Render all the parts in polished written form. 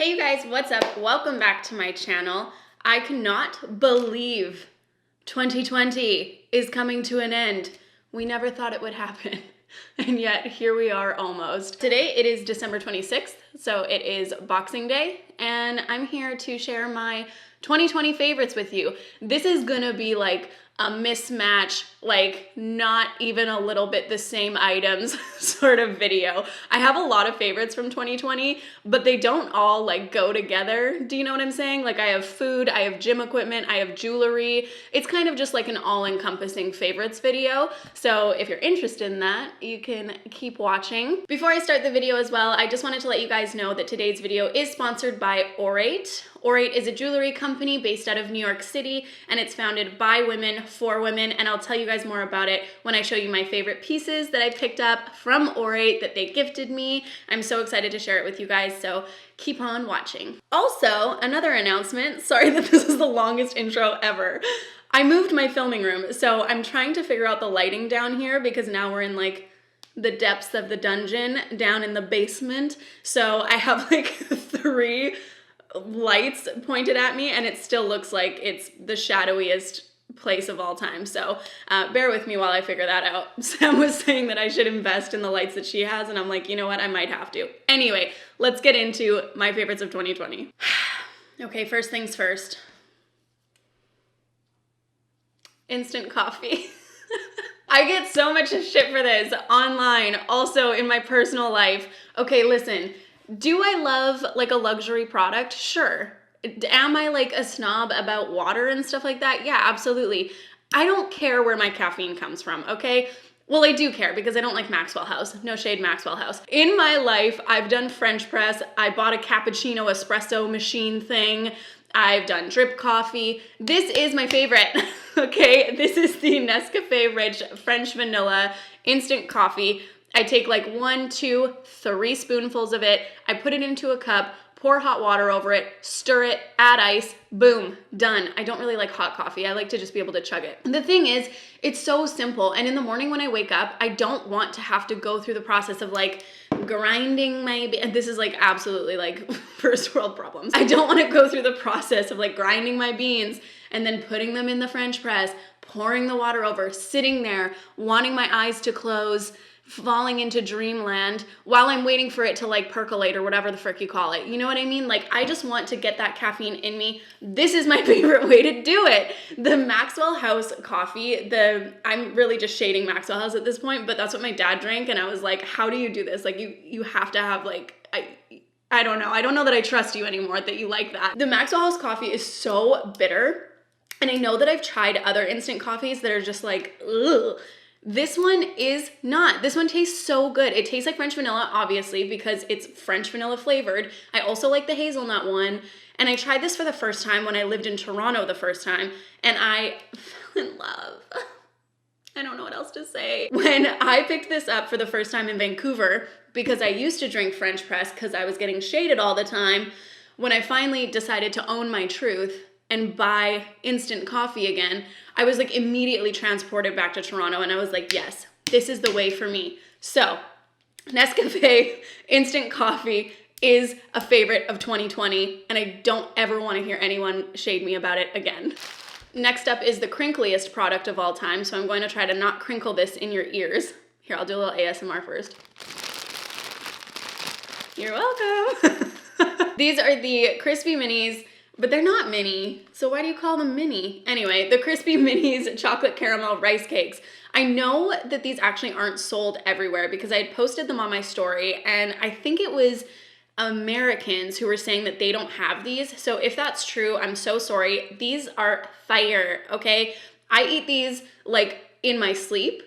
Hey you guys, what's up? Welcome back to my channel. I cannot believe 2020 is coming to an end. We never thought it would happen. And yet here we are almost. Today it is December 26th, so it is Boxing Day, and I'm here to share my 2020 favorites with you. This is gonna be like a mismatch, like not even a little bit the same items sort of video. I have a lot of favorites from 2020, but they don't all like go together. Do you know what I'm saying? Like I have food, I have gym equipment, I have jewelry. It's kind of just like an all-encompassing favorites video. So if you're interested in that, you can keep watching. Before I start the video as well, I just wanted to let you guys know that today's video is sponsored by Orate. Orate is a jewelry company based out of New York City, and it's founded by women for women, and I'll tell you guys more about it when I show you my favorite pieces that I picked up from Orate that they gifted me. I'm so excited to share it with you guys, so keep on watching. Also, another announcement, sorry that this is the longest intro ever. I moved my filming room, so I'm trying to figure out the lighting down here because now we're in like the depths of the dungeon down in the basement. So I have like 3 lights pointed at me and it still looks like it's the shadowiest place of all time. So bear with me while I figure that out. Sam was saying that I should invest in the lights that she has, and I'm like, you know what, I might have to. Anyway, let's get into my favorites of 2020. Okay, first things first. Instant coffee. I get so much shit for this online, also in my personal life. Okay, listen. Do I love like a luxury product? Sure. Am I like a snob about water and stuff like that? Yeah, absolutely. I don't care where my caffeine comes from, okay? Well, I do care because I don't like Maxwell House. No shade, Maxwell House. In my life, I've done French press. I bought a cappuccino espresso machine thing. I've done drip coffee. This is my favorite, okay? This is the Nescafe Rich French Vanilla Instant Coffee. I take like 1, 2, 3 spoonfuls of it. I put it into a cup, pour hot water over it, stir it, add ice, boom, done. I don't really like hot coffee. I like to just be able to chug it. And the thing is, it's so simple. And in the morning when I wake up, I don't want to have to go through the process of like grinding my, and this is like absolutely like first world problems. I don't want to go through the process of like grinding my beans and then putting them in the French press, pouring the water over, sitting there, wanting my eyes to close, falling into dreamland while I'm waiting for it to like percolate or whatever the frick you call it. You know what I mean? Like I just want to get that caffeine in me. This is my favorite way to do it. The Maxwell House coffee, I'm really just shading Maxwell House at this point, but that's what my dad drank and I was like, how do you do this? Like you have to have like, I don't know. I don't know that I trust you anymore that you like that. The Maxwell House coffee is so bitter. And I know that I've tried other instant coffees that are just like, ugh. This one is not. This one tastes so good. It tastes like French vanilla, obviously, because it's French vanilla flavored. I also like the hazelnut one. And I tried this for the first time when I lived in Toronto the first time, and I fell in love. I don't know what else to say. When I picked this up for the first time in Vancouver, because I used to drink French press because I was getting shaded all the time, when I finally decided to own my truth and buy instant coffee again, I was like immediately transported back to Toronto and I was like, yes, this is the way for me. So Nescafe instant coffee is a favorite of 2020 and I don't ever want to hear anyone shade me about it again. Next up is the crinkliest product of all time. So I'm going to try to not crinkle this in your ears. Here, I'll do a little ASMR first. You're welcome. These are the Crispy Minis. But they're not mini, so why do you call them mini? Anyway, the Crispy Minis chocolate caramel rice cakes. I know that these actually aren't sold everywhere because I had posted them on my story and I think it was Americans who were saying that they don't have these. So if that's true, I'm so sorry. These are fire, okay? I eat these like in my sleep.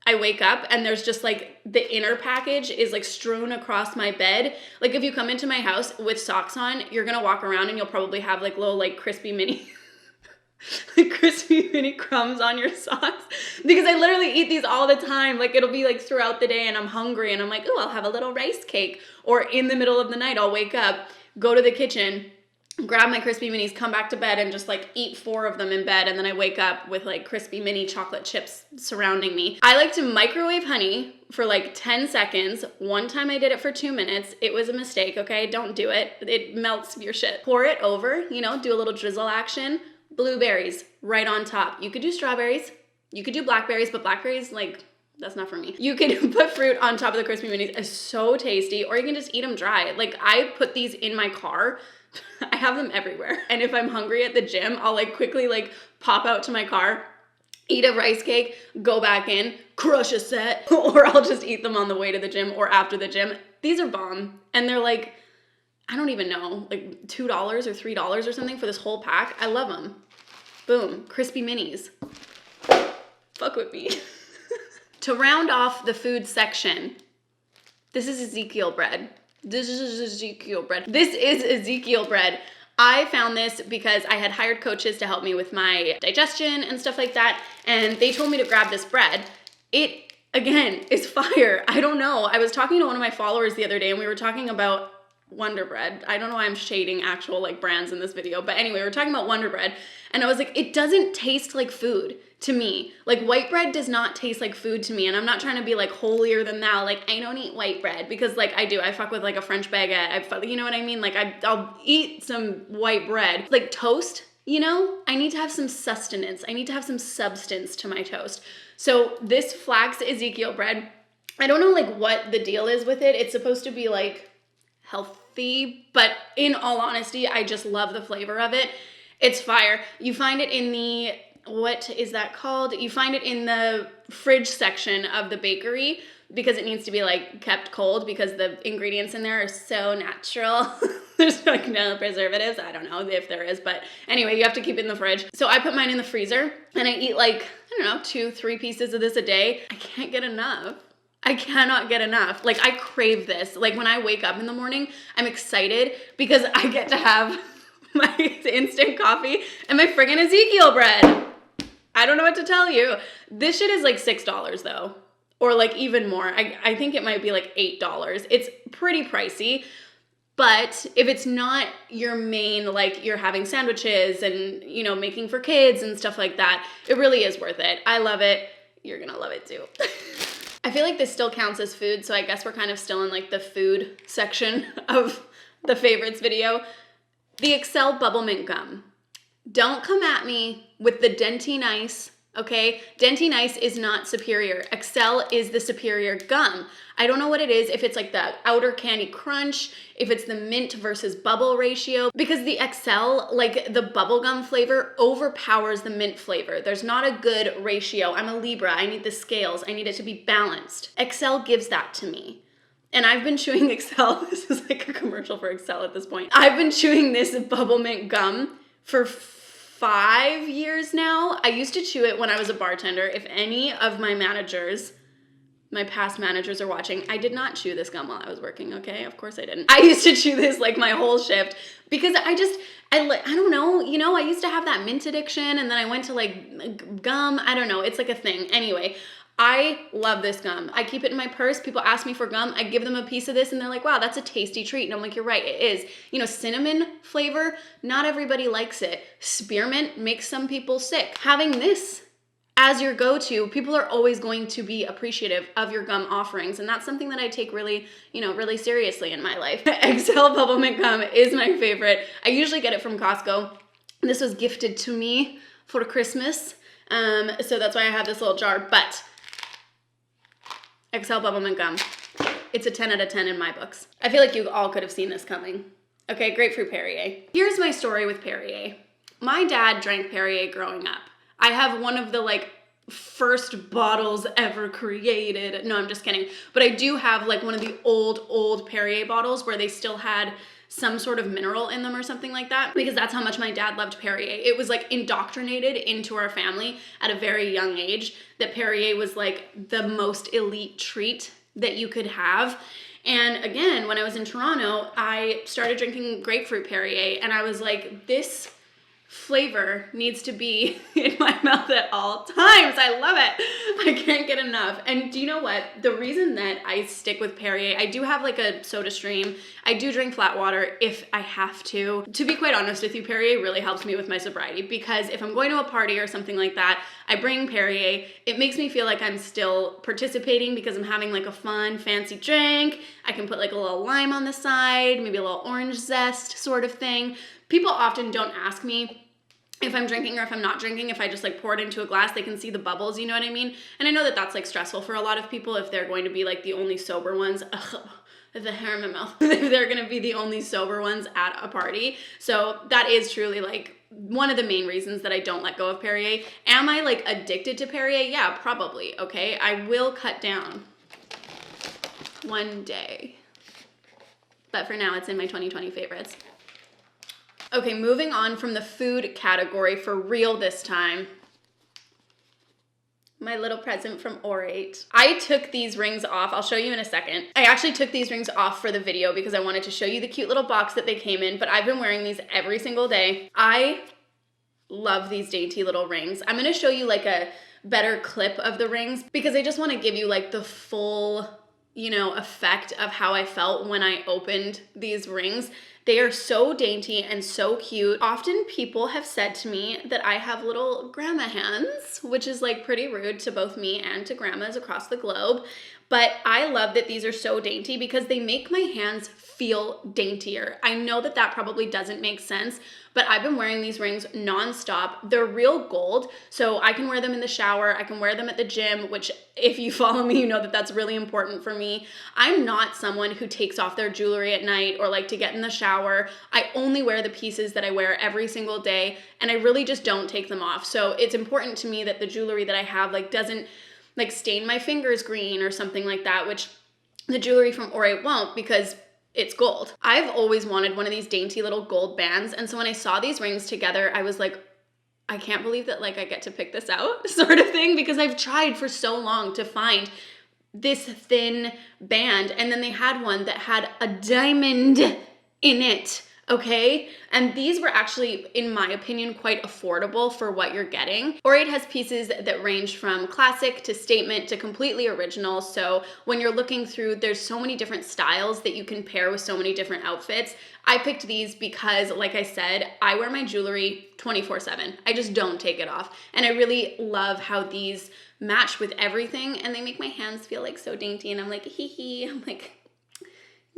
I wake up and there's just like the inner package is like strewn across my bed. Like if you come into my house with socks on, you're gonna walk around and you'll probably have like little like crispy mini like crispy mini crumbs on your socks because I literally eat these all the time. Like it'll be like throughout the day and I'm hungry and I'm like, oh, I'll have a little rice cake. Or in the middle of the night, I'll wake up, go to the kitchen, grab my crispy minis, come back to bed, and just like eat 4 of them in bed, and then I wake up with like crispy mini chocolate chips surrounding me. I like to microwave honey for like 10 seconds. One time I did it for 2 minutes. It was a mistake, okay? Don't do it. It melts your shit. Pour it over, you know, do a little drizzle action. Blueberries right on top. You could do strawberries. You could do blackberries, but blackberries, like, that's not for me. You can put fruit on top of the crispy minis. It's so tasty. Or you can just eat them dry. Like, I put these in my car. I have them everywhere. And if I'm hungry at the gym, I'll like quickly like pop out to my car, eat a rice cake, go back in, crush a set, or I'll just eat them on the way to the gym or after the gym. These are bomb. And they're like, I don't even know, like $2 or $3 or something for this whole pack. I love them. Boom, crispy minis. Fuck with me. To round off the food section, this is Ezekiel bread. This is Ezekiel bread. This is Ezekiel bread. I found this because I had hired coaches to help me with my digestion and stuff like that, and they told me to grab this bread. It, again, is fire. I don't know. I was talking to one of my followers the other day, and we were talking about Wonder Bread. I don't know why I'm shading actual like brands in this video, but anyway, we're talking about Wonder Bread, and I was like, it doesn't taste like food to me. Like, white bread does not taste like food to me, and I'm not trying to be like holier than thou, like I don't eat white bread, because like I do. I fuck with like a French baguette. You know what I mean? Like I'll eat some white bread. Like toast, you know? I need to have some sustenance. I need to have some substance to my toast. So this flax Ezekiel bread, I don't know like what the deal is with it. It's supposed to be like healthy, but in all honesty, I just love the flavor of it. It's fire. You find it in the, what is that called? You find it in the fridge section of the bakery because it needs to be like kept cold because the ingredients in there are so natural. There's like no preservatives. I don't know if there is, but anyway, you have to keep it in the fridge. So I put mine in the freezer and I eat like, I don't know, 2-3 pieces of this a day. I can't get enough. I cannot get enough. Like, I crave this. Like, when I wake up in the morning, I'm excited because I get to have my instant coffee and my friggin' Ezekiel bread. I don't know what to tell you. This shit is like $6 though, or like even more. I think it might be like $8. It's pretty pricey, but if it's not your main, like you're having sandwiches and, you know, making for kids and stuff like that, it really is worth it. I love it. You're gonna love it too. I feel like this still counts as food, so I guess we're kind of still in like the food section of the favorites video. The Excel Bubble Mint Gum. Don't come at me with the Dentine Ice, okay? Dentine Ice is not superior. Excel is the superior gum. I don't know what it is, if it's like the outer candy crunch, if it's the mint versus bubble ratio, because the Excel, like the bubblegum flavor overpowers the mint flavor. There's not a good ratio. I'm a Libra, I need the scales, I need it to be balanced. Excel gives that to me. And I've been chewing Excel, this is like a commercial for Excel at this point. I've been chewing this bubble mint gum for 5 years now. I used to chew it when I was a bartender. If any of my managers, my past managers are watching, I did not chew this gum while I was working, okay? Of course I didn't. I used to chew this like my whole shift because I don't know, you know, I used to have that mint addiction and then I went to like gum. I don't know, it's like a thing. Anyway, I love this gum. I keep it in my purse. People ask me for gum. I give them a piece of this and they're like, wow, that's a tasty treat. And I'm like, you're right, it is. You know, cinnamon flavor, not everybody likes it. Spearmint makes some people sick. Having this as your go-to, people are always going to be appreciative of your gum offerings. And that's something that I take really, you know, really seriously in my life. Excel Bubble Mint Gum is my favorite. I usually get it from Costco. This was gifted to me for Christmas. So that's why I have this little jar, but Excel Bubble Mint Gum. It's a 10 out of 10 in my books. I feel like you all could have seen this coming. Okay, grapefruit Perrier. Here's my story with Perrier. My dad drank Perrier growing up. I have one of the like first bottles ever created. No, I'm just kidding. But I do have like one of the old Perrier bottles where they still had some sort of mineral in them or something like that, because that's how much my dad loved Perrier. It was like indoctrinated into our family at a very young age that Perrier was like the most elite treat that you could have. And again, when I was in Toronto, I started drinking grapefruit Perrier and I was like, this flavor needs to be in my mouth at all times. I love it. I can't get enough. And do you know what? The reason that I stick with Perrier, I do have like a soda stream. I do drink flat water if I have to. To be quite honest with you, Perrier really helps me with my sobriety, because if I'm going to a party or something like that, I bring Perrier. It makes me feel like I'm still participating because I'm having like a fun, fancy drink. I can put like a little lime on the side, maybe a little orange zest sort of thing. People often don't ask me if I'm drinking or if I'm not drinking. If I just like pour it into a glass, they can see the bubbles, you know what I mean? And I know that that's like stressful for a lot of people if they're going to be like the only sober ones. Ugh, the hair in my mouth. They're gonna be the only sober ones at a party. So that is truly like one of the main reasons that I don't let go of Perrier. Am I like addicted to Perrier? Yeah, probably, okay? I will cut down one day. But for now, it's in my 2020 favorites. Okay, moving on from the food category for real this time. My little present from Orate. I took these rings off. I'll show you in a second. I actually took these rings off for the video because I wanted to show you the cute little box that they came in, but I've been wearing these every single day. I love these dainty little rings. I'm gonna show you like a better clip of the rings because I just wanna give you like the full, you know, effect of how I felt when I opened these rings. They are so dainty and so cute. Often people have said to me that I have little grandma hands, which is like pretty rude to both me and to grandmas across the globe. But I love that these are so dainty because they make my hands feel daintier. I know that that probably doesn't make sense, but I've been wearing these rings nonstop. They're real gold, so I can wear them in the shower. I can wear them at the gym, which if you follow me, you know that that's really important for me. I'm not someone who takes off their jewelry at night or like to get in the shower. I only wear the pieces that I wear every single day, and I really just don't take them off. So it's important to me that the jewelry that I have like doesn't like stain my fingers green or something like that, which the jewelry from Orate won't because it's gold. I've always wanted one of these dainty little gold bands. And so when I saw these rings together, I was like, I can't believe that like I get to pick this out sort of thing, because I've tried for so long to find this thin band. And then they had one that had a diamond in it. Okay, and these were actually, in my opinion, quite affordable for what you're getting. Orate has pieces that range from classic to statement to completely original. So when you're looking through, there's so many different styles that you can pair with so many different outfits. I picked these because, like I said, I wear my jewelry 24/7. I just don't take it off. And I really love how these match with everything, and they make my hands feel like so dainty. And I'm like, hee hee, I'm like,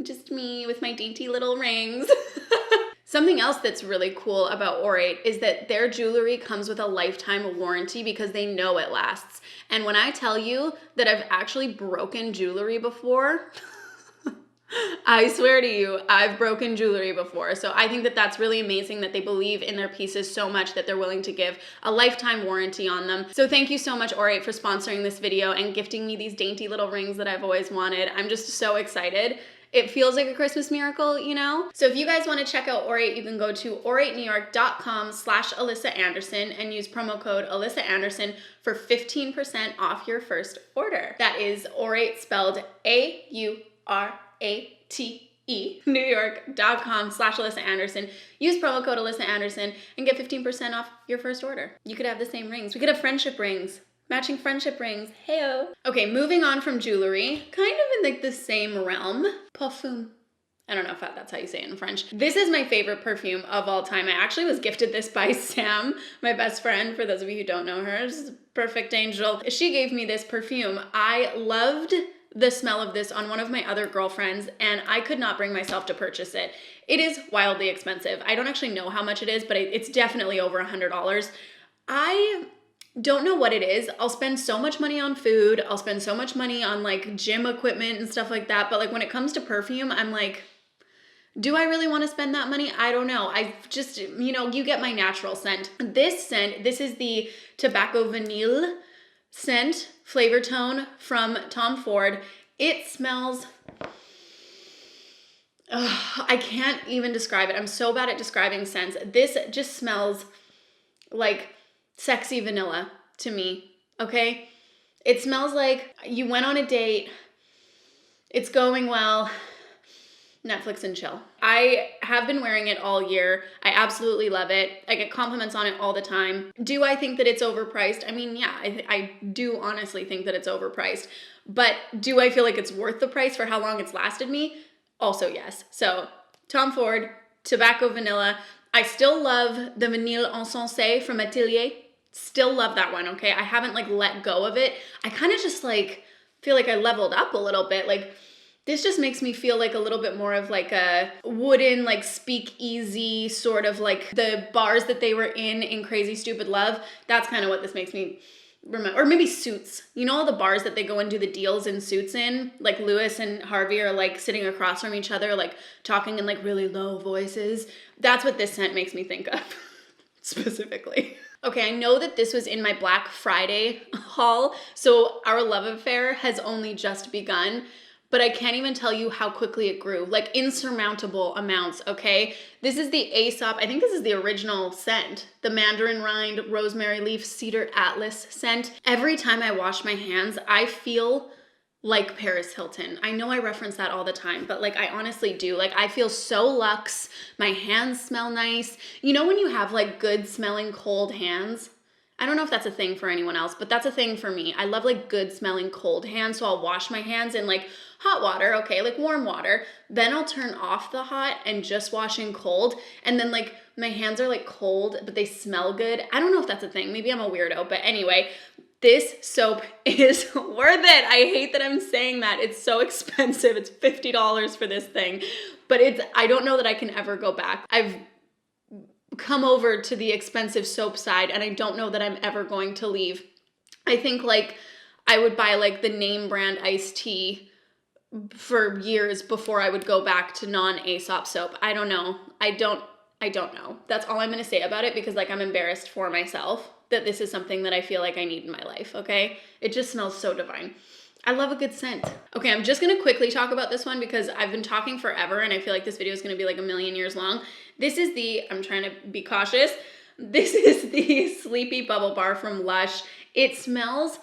just me with my dainty little rings. Something else that's really cool about Orate is that their jewelry comes with a lifetime warranty because they know it lasts. And when I tell you that I've actually broken jewelry before, I swear to you, I've broken jewelry before. So I think that that's really amazing that they believe in their pieces so much that they're willing to give a lifetime warranty on them. So thank you so much, Orate, for sponsoring this video and gifting me these dainty little rings that I've always wanted. I'm just so excited. It feels like a Christmas miracle, you know? So if you guys want to check out Orate, you can go to oratenewyork.com/Alyssa Anderson and use promo code Alyssa Anderson for 15% off your first order. That is Orate, spelled AURATE, newyork.com/Alyssa Anderson. Use promo code Alyssa Anderson and get 15% off your first order. You could have the same rings. We could have friendship rings. Matching friendship rings, heyo. Okay, moving on from jewelry, kind of in like the same realm, parfum. I don't know if that's how you say it in French. This is my favorite perfume of all time. I actually was gifted this by Sam, my best friend. For those of you who don't know her, she's a perfect angel. She gave me this perfume. I loved the smell of this on one of my other girlfriends, and I could not bring myself to purchase it. It is wildly expensive. I don't actually know how much it is, but it's definitely over $100. I don't know what it is. I'll spend so much money on food. I'll spend so much money on like gym equipment and stuff like that. But like when it comes to perfume, I'm like, do I really want to spend that money? I don't know. I just, you know, you get my natural scent. This is the Tobacco Vanille scent, flavor tone from Tom Ford. It smells, I can't even describe it. I'm so bad at describing scents. This just smells like sexy vanilla to me, okay? It smells like you went on a date, it's going well, Netflix and chill. I have been wearing it all year. I absolutely love it. I get compliments on it all the time. Do I think that it's overpriced? I mean, yeah, I do honestly think that it's overpriced. But do I feel like it's worth the price for how long it's lasted me? Also, yes. So, Tom Ford, Tobacco Vanilla. I still love the Vanille Encensé from Atelier. Still love that one, okay? I haven't like let go of it. I kind of just like feel like I leveled up a little bit. Like, this just makes me feel like a little bit more of like a wooden, like speakeasy sort of like the bars that they were in Crazy Stupid Love. That's kind of what this makes me remember. Or maybe Suits. You know all the bars that they go and do the deals in Suits in? Like Lewis and Harvey are like sitting across from each other, like talking in like really low voices. That's what this scent makes me think of specifically. Okay, I know that this was in my Black Friday haul, so our love affair has only just begun. But I can't even tell you how quickly it grew, like insurmountable amounts, okay? This is the Aesop, I think this is the original scent, the mandarin rind, rosemary leaf, cedar atlas scent. Every time I wash my hands, I feel like Paris Hilton. I know I reference that all the time, but like I honestly do. Like I feel so luxe, my hands smell nice. You know when you have like good smelling cold hands? I don't know if that's a thing for anyone else, but that's a thing for me. I love like good smelling cold hands, so I'll wash my hands in like hot water, okay, like warm water. Then I'll turn off the hot and just wash in cold. And then like my hands are like cold, but they smell good. I don't know if that's a thing. Maybe I'm a weirdo, but anyway, this soap is worth it. I hate that I'm saying that. It's so expensive. It's $50 for this thing, but I don't know that I can ever go back. I've come over to the expensive soap side and I don't know that I'm ever going to leave. I think like I would buy like the name brand iced tea for years before I would go back to non-Aesop soap. I don't know. I don't know. That's all I'm going to say about it because like I'm embarrassed for myself that this is something that I feel like I need in my life, okay? It just smells so divine. I love a good scent. Okay, I'm just gonna quickly talk about this one because I've been talking forever and I feel like this video is gonna be like a million years long. This is I'm trying to be cautious. This is the Sleepy Bubble Bar from Lush. It smells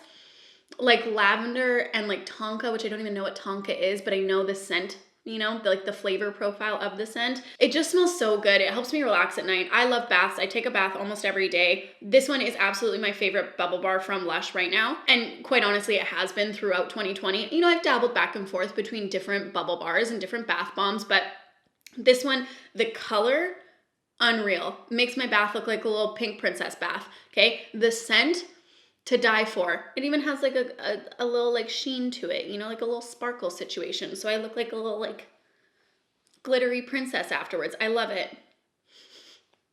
like lavender and like tonka, which I don't even know what tonka is, but I know the scent, you know, like the flavor profile of the scent. It just smells so good. It helps me relax at night. I love baths. I take a bath almost every day. This one is absolutely my favorite bubble bar from Lush right now. And quite honestly, it has been throughout 2020. You know, I've dabbled back and forth between different bubble bars and different bath bombs, but this one, the color, unreal. Makes my bath look like a little pink princess bath, okay? The scent, to die for. It even has like a little like sheen to it, you know, like a little sparkle situation. So I look like a little like glittery princess afterwards. I love it.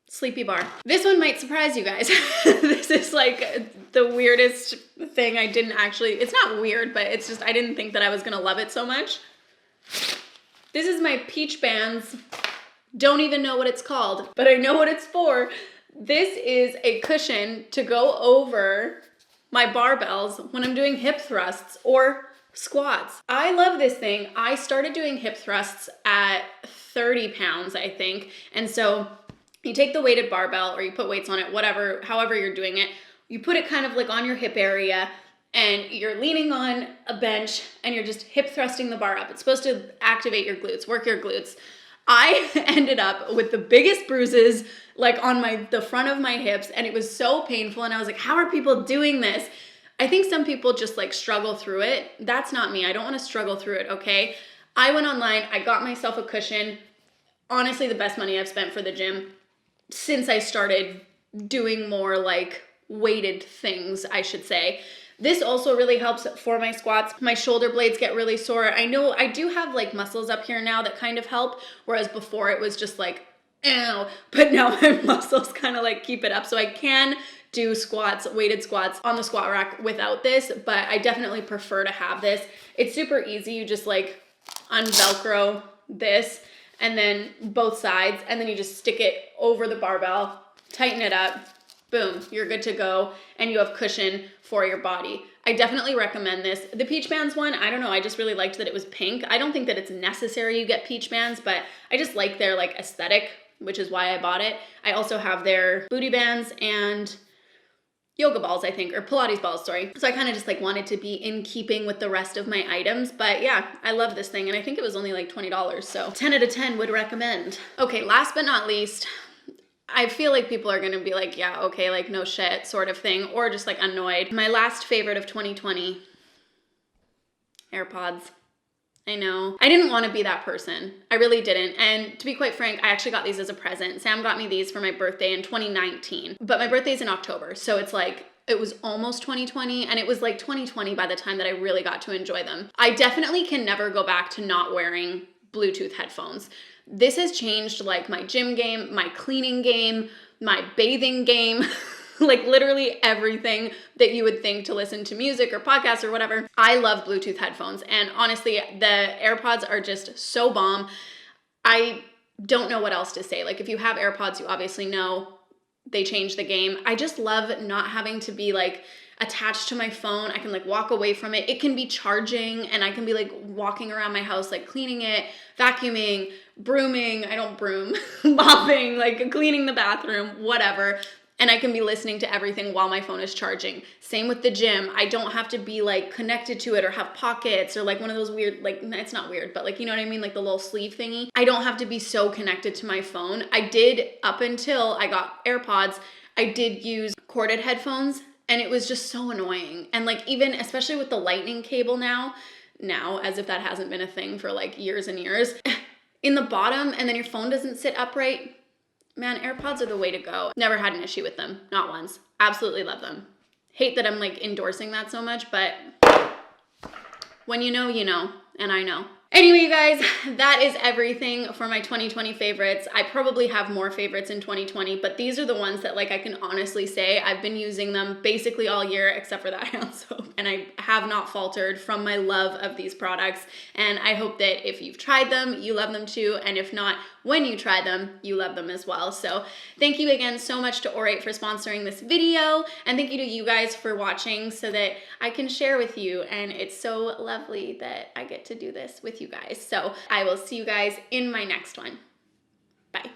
Sleepy Bar. This one might surprise you guys. This is like the weirdest thing. It's not weird, but it's just, I didn't think that I was gonna love it so much. This is my Peach Bands. Don't even know what it's called, but I know what it's for. This is a cushion to go over my barbells when I'm doing hip thrusts or squats. I love this thing. I started doing hip thrusts at 30 pounds, I think. And so you take the weighted barbell or you put weights on it, whatever, however you're doing it. You put it kind of like on your hip area and you're leaning on a bench and you're just hip thrusting the bar up. It's supposed to activate your glutes, work your glutes. I ended up with the biggest bruises like on the front of my hips, and it was so painful, and I was like, how are people doing this? I think some people just like struggle through it. That's not me. I don't want to struggle through it, okay? I went online, I got myself a cushion. Honestly, the best money I've spent for the gym since I started doing more like weighted things, I should say. This also really helps for my squats. My shoulder blades get really sore. I know I do have like muscles up here now that kind of help, whereas before it was just like, ow, but now my muscles kind of like keep it up. So I can do squats, weighted squats on the squat rack without this, but I definitely prefer to have this. It's super easy. You just like unvelcro this and then both sides, and then you just stick it over the barbell, tighten it up, boom, you're good to go, and you have cushion for your body. I definitely recommend this. The Peach Bands one, I don't know, I just really liked that it was pink. I don't think that it's necessary you get Peach Bands, but I just like their like aesthetic, which is why I bought it. I also have their booty bands and yoga balls, I think, or Pilates balls, sorry. So I kind of just like wanted to be in keeping with the rest of my items. But yeah, I love this thing. And I think it was only like $20. So 10 out of 10 would recommend. Okay, last but not least, I feel like people are gonna be like, yeah, okay, like no shit sort of thing, or just like annoyed. My last favorite of 2020, AirPods. I know. I didn't want to be that person. I really didn't. And to be quite frank, I actually got these as a present. Sam got me these for my birthday in 2019, but my birthday's in October. So it's like, it was almost 2020 and it was like 2020 by the time that I really got to enjoy them. I definitely can never go back to not wearing Bluetooth headphones. This has changed like my gym game, my cleaning game, my bathing game. Like literally everything that you would think to listen to music or podcasts or whatever. I love Bluetooth headphones. And honestly, the AirPods are just so bomb. I don't know what else to say. Like if you have AirPods, you obviously know they change the game. I just love not having to be like attached to my phone. I can like walk away from it. It can be charging and I can be like walking around my house, like cleaning it, vacuuming, brooming. I don't broom, mopping, like cleaning the bathroom, whatever. And I can be listening to everything while my phone is charging. Same with the gym. I don't have to be like connected to it or have pockets or like one of those weird, like it's not weird, but like, you know what I mean? Like the little sleeve thingy. I don't have to be so connected to my phone. I did up until I got AirPods, I did use corded headphones and it was just so annoying. And like even, especially with the lightning cable now, as if that hasn't been a thing for like years and years, in the bottom and then your phone doesn't sit upright. Man, AirPods are the way to go. Never had an issue with them, not once. Absolutely love them. Hate that I'm like endorsing that so much, but when you know, and I know. Anyway, you guys, that is everything for my 2020 favorites. I probably have more favorites in 2020, but these are the ones that like I can honestly say I've been using them basically all year except for that hand soap. And I have not faltered from my love of these products. And I hope that if you've tried them, you love them too. And if not, when you try them, you love them as well. So thank you again so much to Orate for sponsoring this video. And thank you to you guys for watching so that I can share with you. And it's so lovely that I get to do this with you guys. So I will see you guys in my next one. Bye.